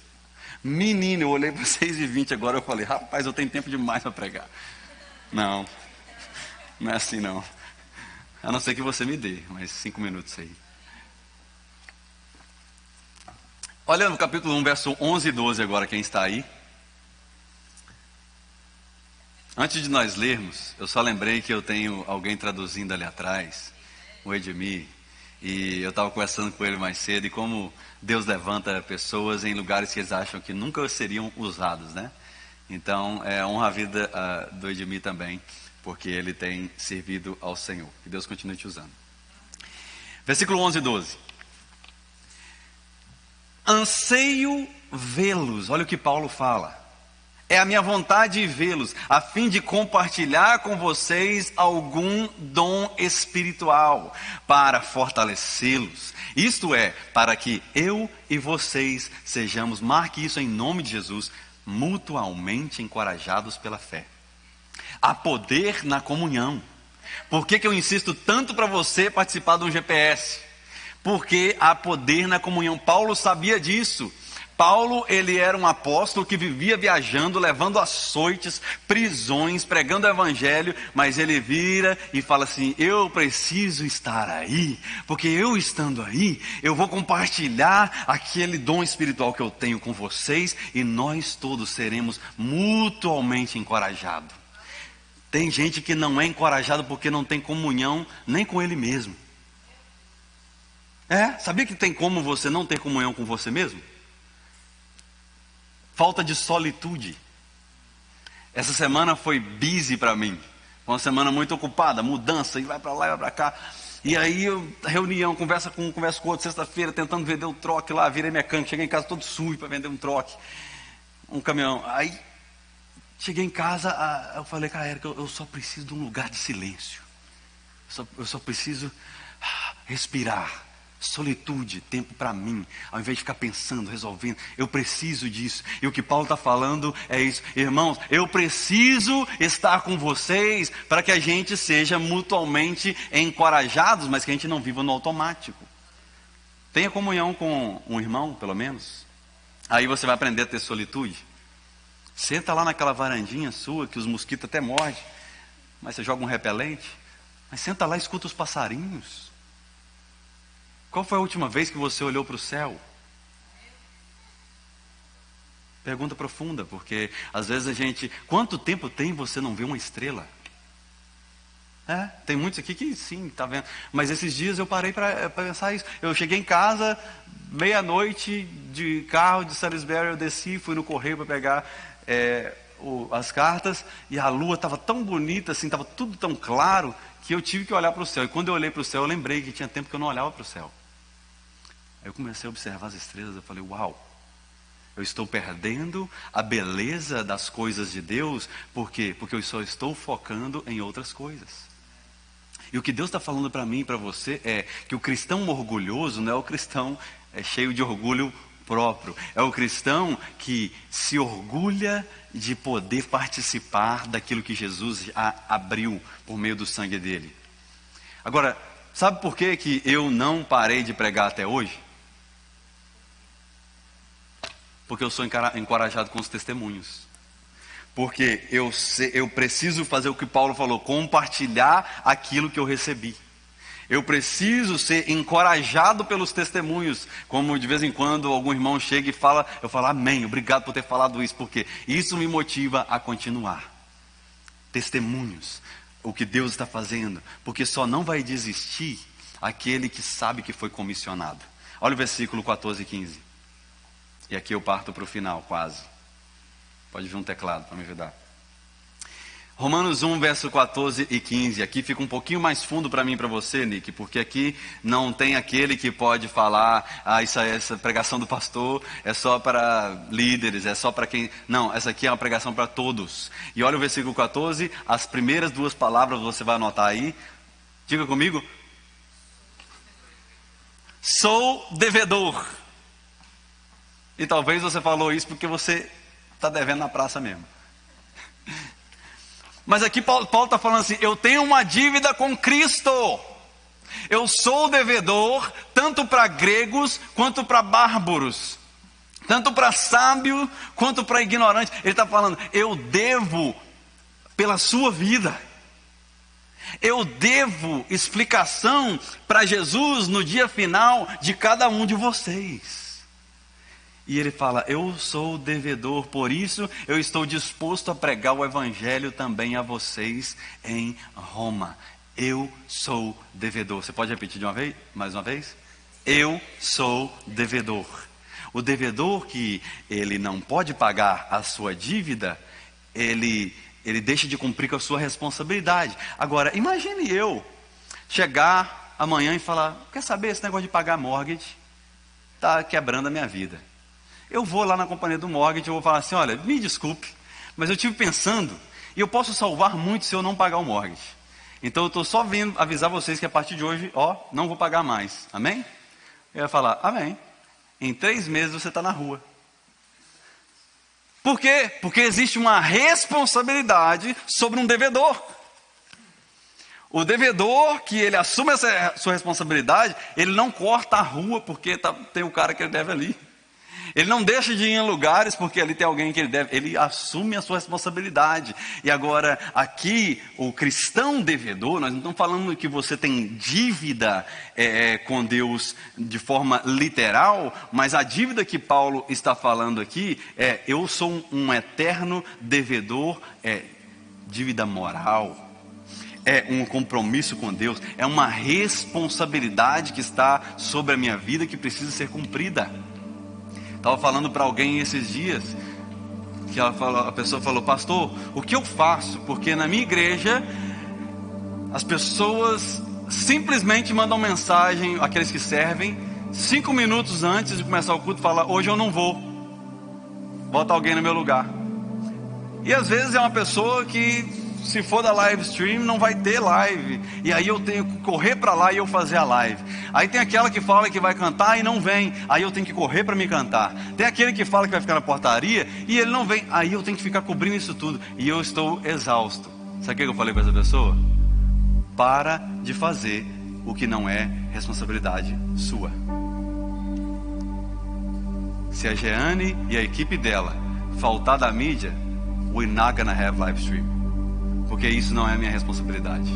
Menino, eu olhei para 6:20 agora, eu falei, rapaz, eu tenho tempo demais para pregar. Não, não é assim não. A não ser que você me dê mais 5 minutos aí. Olha no capítulo 1, verso 11 e 12 agora, quem está aí. Antes de nós lermos, eu só lembrei que eu tenho alguém traduzindo ali atrás, o Edmir, e eu estava conversando com ele mais cedo, e como Deus levanta pessoas em lugares que eles acham que nunca seriam usados, né? Então, honra a vida do Edmir também, porque ele tem servido ao Senhor. Que Deus continue te usando. Versículo 11 e 12. Anseio vê-los, olha o que Paulo fala. É a minha vontade vê-los, a fim de compartilhar com vocês algum dom espiritual, para fortalecê-los. Isto é, para que eu e vocês sejamos, marque isso em nome de Jesus, mutuamente encorajados pela fé. Há poder na comunhão. Por que eu insisto tanto para você participar de um GPS? Porque há poder na comunhão. Paulo sabia disso. Paulo, ele era um apóstolo que vivia viajando, levando açoites, prisões, pregando o evangelho, mas ele vira e fala assim, eu preciso estar aí, porque eu estando aí, eu vou compartilhar aquele dom espiritual que eu tenho com vocês, e nós todos seremos mutuamente encorajados. Tem gente que não é encorajado porque não tem comunhão nem com ele mesmo. Sabia que tem como você não ter comunhão com você mesmo? Falta de solitude. Essa semana foi busy para mim. Foi uma semana muito ocupada, mudança, e vai para lá e vai para cá. E aí, reunião, conversa com outro, sexta-feira, tentando vender um troque lá, virei mecânico, cheguei em casa todo sujo para vender um troque, um caminhão. Aí, cheguei em casa, eu falei, cara, Érica, eu só preciso de um lugar de silêncio. Eu só preciso respirar. Solitude, tempo para mim, ao invés de ficar pensando, resolvendo, eu preciso disso. E o que Paulo está falando é isso, irmãos, eu preciso estar com vocês para que a gente seja mutuamente encorajados, mas que a gente não viva no automático. Tenha comunhão com um irmão, pelo menos. Aí você vai aprender a ter solitude. Senta lá naquela varandinha sua, que os mosquitos até mordem, mas você joga um repelente, mas senta lá e escuta os passarinhos. Qual foi a última vez que você olhou para o céu? Pergunta profunda, porque às vezes a gente... Quanto tempo tem você não vê uma estrela? Tem muitos aqui que sim, tá vendo. Mas esses dias eu parei para pensar isso. Eu cheguei em casa, meia-noite, de carro de Salisbury, eu desci, fui no correio para pegar as cartas, e a lua estava tão bonita, assim, estava tudo tão claro, que eu tive que olhar para o céu. E quando eu olhei para o céu, eu lembrei que tinha tempo que eu não olhava para o céu. Aí eu comecei a observar as estrelas, eu falei, uau, eu estou perdendo a beleza das coisas de Deus. Por quê? Porque eu só estou focando em outras coisas. E o que Deus está falando para mim e para você é que o cristão orgulhoso não é o cristão cheio de orgulho próprio. É o cristão que se orgulha de poder participar daquilo que Jesus abriu por meio do sangue dele. Agora, sabe por que eu não parei de pregar até hoje? Porque eu sou encorajado com os testemunhos. Porque eu preciso fazer o que Paulo falou, compartilhar aquilo que eu recebi. Eu preciso ser encorajado pelos testemunhos. Como de vez em quando algum irmão chega e fala, eu falo, amém, obrigado por ter falado isso, porque isso me motiva a continuar. Testemunhos, o que Deus está fazendo, porque só não vai desistir aquele que sabe que foi comissionado. Olha o versículo 14 e 15. E aqui eu parto para o final, quase. Pode vir um teclado para me ajudar. Romanos 1, verso 14 e 15. Aqui fica um pouquinho mais fundo para mim e para você, Nick, porque aqui não tem aquele que pode falar, essa pregação do pastor é só para líderes, é só para quem... Não, essa aqui é uma pregação para todos. E olha o versículo 14, as primeiras duas palavras você vai anotar aí. Diga comigo. Sou devedor. E talvez você falou isso porque você está devendo na praça mesmo. Mas aqui Paulo está falando assim, eu tenho uma dívida com Cristo. Eu sou devedor tanto para gregos quanto para bárbaros, tanto para sábio quanto para ignorante. Ele está falando, eu devo pela sua vida. Eu devo explicação para Jesus no dia final de cada um de vocês. E ele fala, eu sou devedor, por isso eu estou disposto a pregar o evangelho também a vocês em Roma. Eu sou devedor. Você pode repetir de uma vez? Mais uma vez? Eu sou devedor. O devedor que ele não pode pagar a sua dívida, ele deixa de cumprir com a sua responsabilidade. Agora, imagine eu chegar amanhã e falar, quer saber, esse negócio de pagar mortgage está quebrando a minha vida. Eu vou lá na companhia do mortgage, eu vou falar assim, olha, me desculpe, mas eu estive pensando, e eu posso salvar muito se eu não pagar o mortgage. Então eu estou só vindo avisar vocês que a partir de hoje, não vou pagar mais. Amém? Eu ia falar, amém. Em 3 meses você está na rua. Por quê? Porque existe uma responsabilidade sobre um devedor. O devedor, que ele assume essa sua responsabilidade, ele não corta a rua porque tem o cara que ele deve ali. Ele não deixa de ir em lugares porque ali tem alguém que ele deve. Ele assume a sua responsabilidade. E agora, aqui, o cristão devedor, nós não estamos falando que você tem dívida com Deus de forma literal, mas a dívida que Paulo está falando aqui eu sou um eterno devedor, dívida moral. É um compromisso com Deus, é uma responsabilidade que está sobre a minha vida que precisa ser cumprida. Estava falando para alguém esses dias, que a pessoa falou, pastor, o que eu faço? Porque na minha igreja, as pessoas simplesmente mandam mensagem, aqueles que servem, 5 minutos antes de começar o culto, falam, hoje eu não vou, bota alguém no meu lugar. E às vezes é uma pessoa que, se for da live stream, não vai ter live. E aí eu tenho que correr para lá e eu fazer a live. Aí tem aquela que fala que vai cantar e não vem. Aí eu tenho que correr para me cantar. Tem aquele que fala que vai ficar na portaria e ele não vem. Aí eu tenho que ficar cobrindo isso tudo. E eu estou exausto. Sabe o que eu falei para essa pessoa? Para de fazer o que não é responsabilidade sua. Se a Jeane e a equipe dela faltar da mídia, we're not gonna have live stream. Porque isso não é a minha responsabilidade.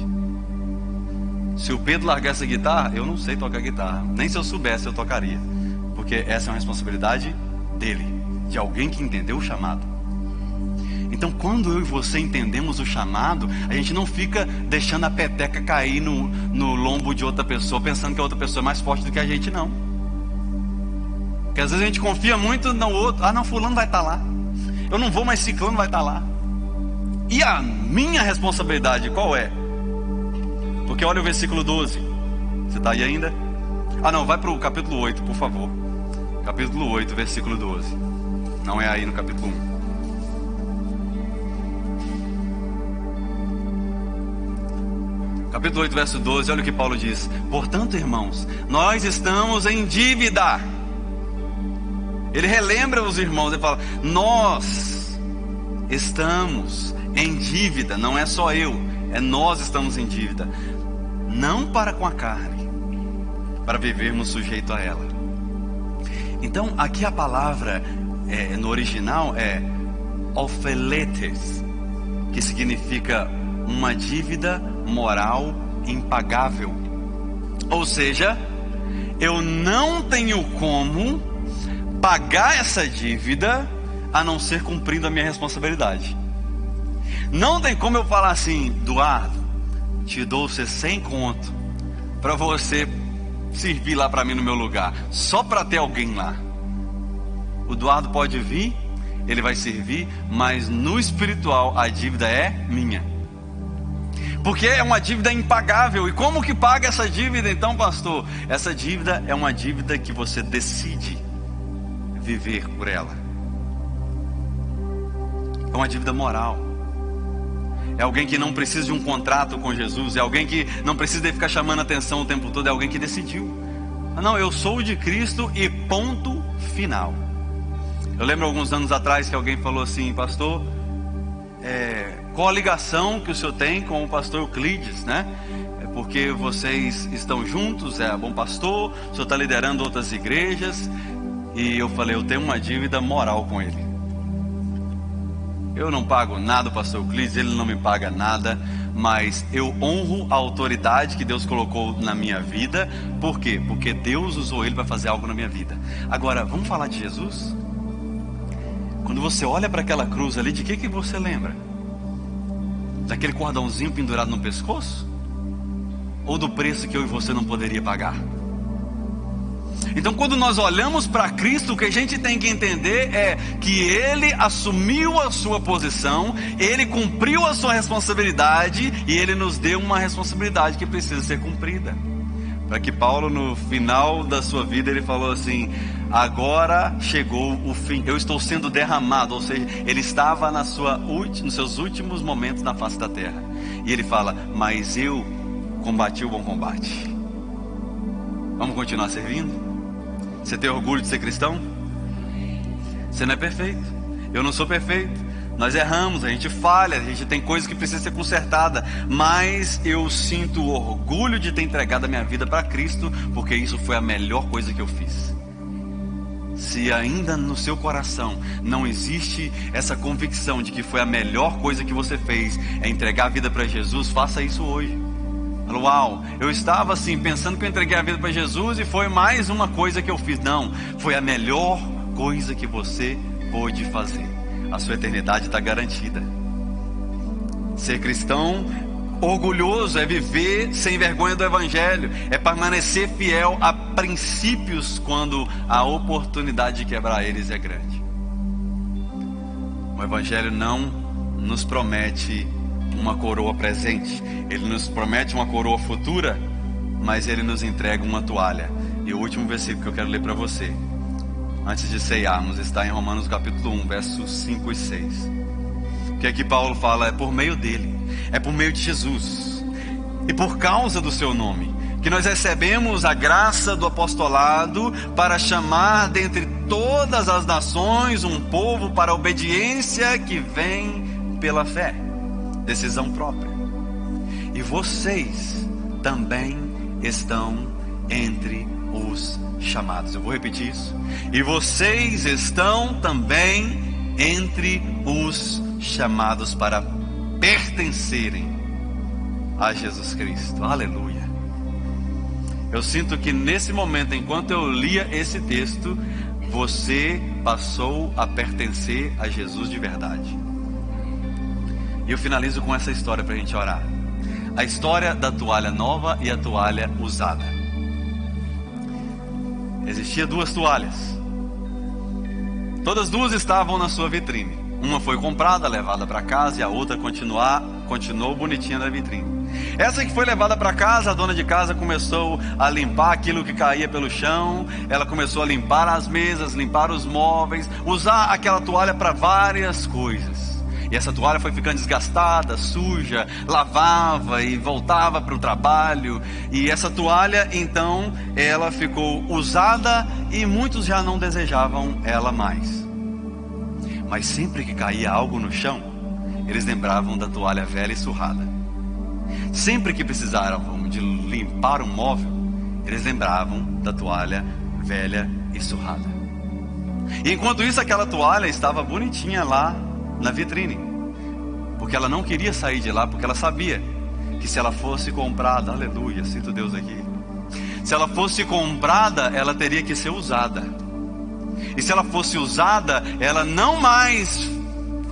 Se o Pedro largar essa guitarra, eu não sei tocar guitarra. Nem se eu soubesse eu tocaria. Porque essa é uma responsabilidade dele, de alguém que entendeu o chamado. Então quando eu e você entendemos o chamado, a gente não fica deixando a peteca cair no lombo de outra pessoa, pensando que a outra pessoa é mais forte do que a gente, não. Porque às vezes a gente confia muito no outro. Ah não, fulano vai estar lá. Eu não vou, mas ciclano vai estar lá. E a minha responsabilidade qual é? Porque olha o versículo 12. Você está aí ainda? Ah não, vai para o capítulo 8, por favor. Capítulo 8, versículo 12. Não é aí no capítulo 1. Capítulo 8, verso 12, olha o que Paulo diz. Portanto, irmãos, nós estamos em dívida. Ele relembra os irmãos, ele fala, nós estamos em dívida, não é só eu, nós estamos em dívida, não para com a carne, para vivermos sujeito a ela. Então aqui a palavra no original é opheletes, que significa uma dívida moral impagável. Ou seja, eu não tenho como pagar essa dívida a não ser cumprindo a minha responsabilidade. Não tem como eu falar assim, Eduardo, te dou 100 conto para você servir lá para mim no meu lugar, só para ter alguém lá. O Eduardo pode vir, ele vai servir, mas no espiritual a dívida é minha. Porque é uma dívida impagável. E como que paga essa dívida então, pastor? Essa dívida é uma dívida que você decide viver por ela. É uma dívida moral. É alguém que não precisa de um contrato com Jesus. É alguém que não precisa de ficar chamando atenção o tempo todo. É alguém que decidiu. Não, eu sou de Cristo e ponto final. Eu lembro alguns anos atrás que alguém falou assim, pastor, qual a ligação que o senhor tem com o pastor Euclides, né? porque vocês estão juntos, é bom pastor, o senhor está liderando outras igrejas. E eu falei, eu tenho uma dívida moral com ele. Eu não pago nada, o pastor Euclides, ele não me paga nada, mas eu honro a autoridade que Deus colocou na minha vida. Por quê? Porque Deus usou ele para fazer algo na minha vida. Agora, vamos falar de Jesus? Quando você olha para aquela cruz ali, de que você lembra? Daquele cordãozinho pendurado no pescoço? Ou do preço que eu e você não poderia pagar? Então, quando nós olhamos para Cristo, o que a gente tem que entender é que Ele assumiu a sua posição, Ele cumpriu a sua responsabilidade, e Ele nos deu uma responsabilidade que precisa ser cumprida. Para que Paulo, no final da sua vida, ele falou assim: agora chegou o fim, eu estou sendo derramado. Ou seja, ele estava nos seus últimos momentos na face da terra. E ele fala, mas eu combati o bom combate. Vamos continuar servindo? Você tem orgulho de ser cristão? Você não é perfeito, eu não sou perfeito. Nós erramos, a gente falha, a gente tem coisas que precisam ser consertadas. Mas eu sinto orgulho de ter entregado a minha vida para Cristo, porque isso foi a melhor coisa que eu fiz. Se ainda no seu coração não existe essa convicção de que foi a melhor coisa que você fez, é entregar a vida para Jesus, faça isso hoje. Uau, eu estava assim, pensando que eu entreguei a vida para Jesus e foi mais uma coisa que eu fiz. Não, foi a melhor coisa que você pôde fazer. A sua eternidade está garantida. Ser cristão orgulhoso é viver sem vergonha do Evangelho, é permanecer fiel a princípios quando a oportunidade de quebrar eles é grande. O Evangelho não nos promete uma coroa presente, ele nos promete uma coroa futura, mas ele nos entrega uma toalha. E o último versículo que eu quero ler para você, antes de ceiarmos, está em Romanos capítulo 1, versos 5 e 6. O que aqui Paulo fala é por meio dele, é por meio de Jesus, e por causa do seu nome, que nós recebemos a graça do apostolado para chamar dentre todas as nações um povo para a obediência que vem pela fé. Decisão própria. E vocês também estão entre os chamados. Eu vou repetir isso. E vocês estão também entre os chamados para pertencerem a Jesus Cristo. Aleluia. Eu sinto que nesse momento, enquanto eu lia esse texto, você passou a pertencer a Jesus de verdade. E eu finalizo com essa história para a gente orar. A história da toalha nova e a toalha usada. Existia duas toalhas. Todas duas estavam na sua vitrine. Uma foi comprada, levada para casa, e a outra continuou bonitinha na vitrine. Essa que foi levada para casa, a dona de casa começou a limpar aquilo que caía pelo chão. Ela começou a limpar as mesas, limpar os móveis, usar aquela toalha para várias coisas. E essa toalha foi ficando desgastada, suja, lavava e voltava para o trabalho. E essa toalha, então, ela ficou usada e muitos já não desejavam ela mais. Mas sempre que caía algo no chão, eles lembravam da toalha velha e surrada. Sempre que precisaram de limpar um móvel, eles lembravam da toalha velha e surrada. E enquanto isso, aquela toalha estava bonitinha lá na vitrine, porque ela não queria sair de lá, porque ela sabia que se ela fosse comprada, aleluia, sinto Deus aqui, se ela fosse comprada, ela teria que ser usada, e se ela fosse usada, ela não mais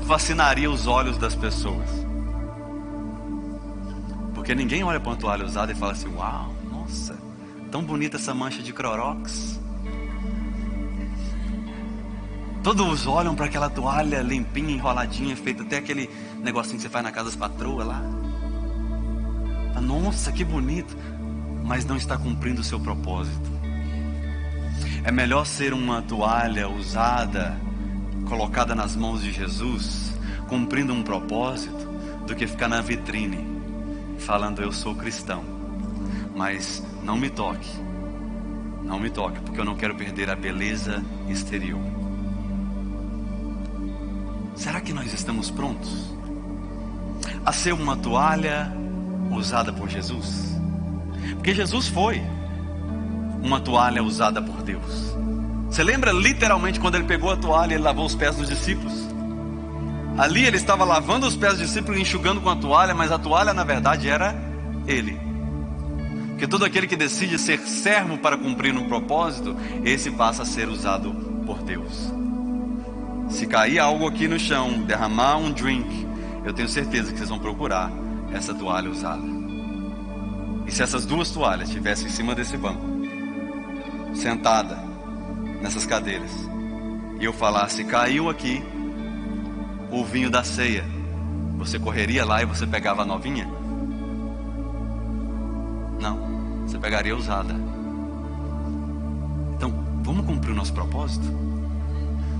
fascinaria os olhos das pessoas, porque ninguém olha para uma toalha usada e fala assim, uau, nossa, tão bonita essa mancha de Clorox. Todos olham para aquela toalha limpinha, enroladinha, feita até aquele negocinho que você faz na casa das patroas lá. Nossa, que bonito. Mas não está cumprindo o seu propósito. É melhor ser uma toalha usada, colocada nas mãos de Jesus, cumprindo um propósito, do que ficar na vitrine, falando eu sou cristão, mas não me toque. Não me toque, porque eu não quero perder a beleza exterior. Será que nós estamos prontos a ser uma toalha usada por Jesus? Porque Jesus foi uma toalha usada por Deus. Você lembra literalmente quando ele pegou a toalha e ele lavou os pés dos discípulos? Ali ele estava lavando os pés dos discípulos e enxugando com a toalha, mas a toalha na verdade era ele. Porque todo aquele que decide ser servo para cumprir um propósito, esse passa a ser usado por Deus. Se cair algo aqui no chão, derramar um drink, eu tenho certeza que vocês vão procurar essa toalha usada. E se essas duas toalhas estivessem em cima desse banco, sentada nessas cadeiras, e eu falasse, caiu aqui o vinho da ceia, você correria lá e você pegava a novinha? Não, você pegaria a usada. Então, vamos cumprir o nosso propósito?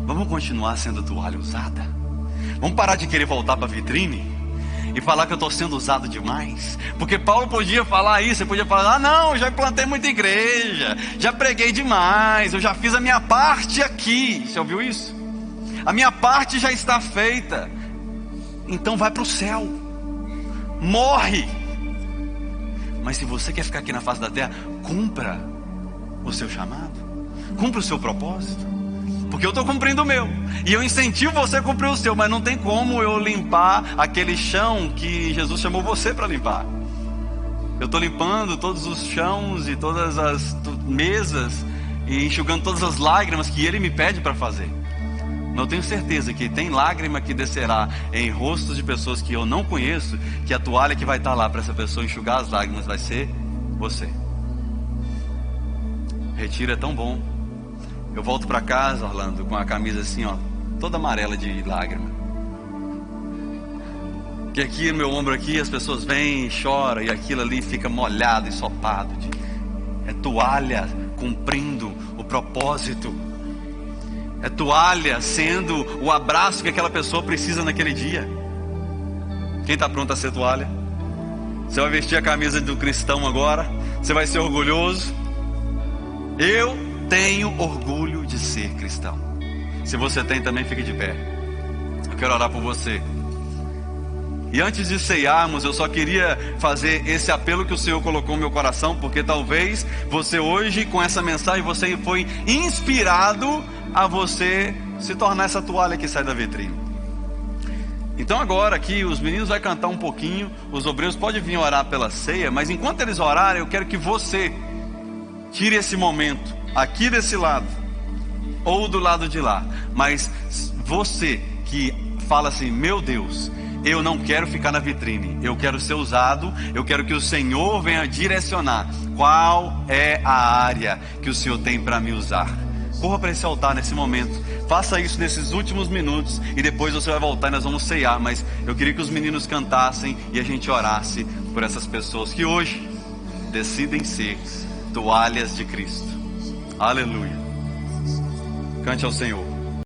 Vamos continuar sendo toalha usada? Vamos parar de querer voltar para a vitrine e falar que eu estou sendo usado demais? Porque Paulo podia falar isso, ele podia falar, ah não, eu já plantei muita igreja, já preguei demais, eu já fiz a minha parte aqui. Você ouviu isso? A minha parte já está feita. Então vai para o céu, morre. Mas se você quer ficar aqui na face da terra, cumpra o seu chamado, cumpra o seu propósito. Porque eu estou cumprindo o meu, e eu incentivo você a cumprir o seu, mas não tem como eu limpar aquele chão que Jesus chamou você para limpar. Eu estou limpando todos os chãos e todas as mesas e enxugando todas as lágrimas que Ele me pede para fazer. Mas eu tenho certeza que tem lágrima que descerá em rostos de pessoas que eu não conheço, que a toalha que vai estar lá para essa pessoa enxugar as lágrimas vai ser você. Retiro é tão bom. Eu volto para casa, Orlando, com a camisa assim, ó, toda amarela de lágrima. Que aqui no meu ombro aqui as pessoas vêm e choram, e aquilo ali fica molhado, ensopado. É toalha cumprindo o propósito. É toalha sendo o abraço que aquela pessoa precisa naquele dia. Quem está pronto a ser toalha? Você vai vestir a camisa do cristão agora? Você vai ser orgulhoso? Eu tenho orgulho de ser cristão. Se você tem também, fique de pé. Eu quero orar por você. E antes de ceiarmos, eu só queria fazer esse apelo que o Senhor colocou no meu coração, porque talvez você hoje, com essa mensagem, você foi inspirado a você se tornar essa toalha que sai da vitrine. Então agora aqui, os meninos vão cantar um pouquinho, os obreiros podem vir orar pela ceia, mas enquanto eles orarem, eu quero que você tire esse momento, aqui desse lado, ou do lado de lá, mas você que fala assim, meu Deus, eu não quero ficar na vitrine, eu quero ser usado, eu quero que o Senhor venha direcionar qual é a área que o Senhor tem para me usar. Corra para esse altar nesse momento, faça isso nesses últimos minutos, e depois você vai voltar e nós vamos ceiar, mas eu queria que os meninos cantassem e a gente orasse por essas pessoas que hoje decidem ser toalhas de Cristo. Aleluia. Cante ao Senhor.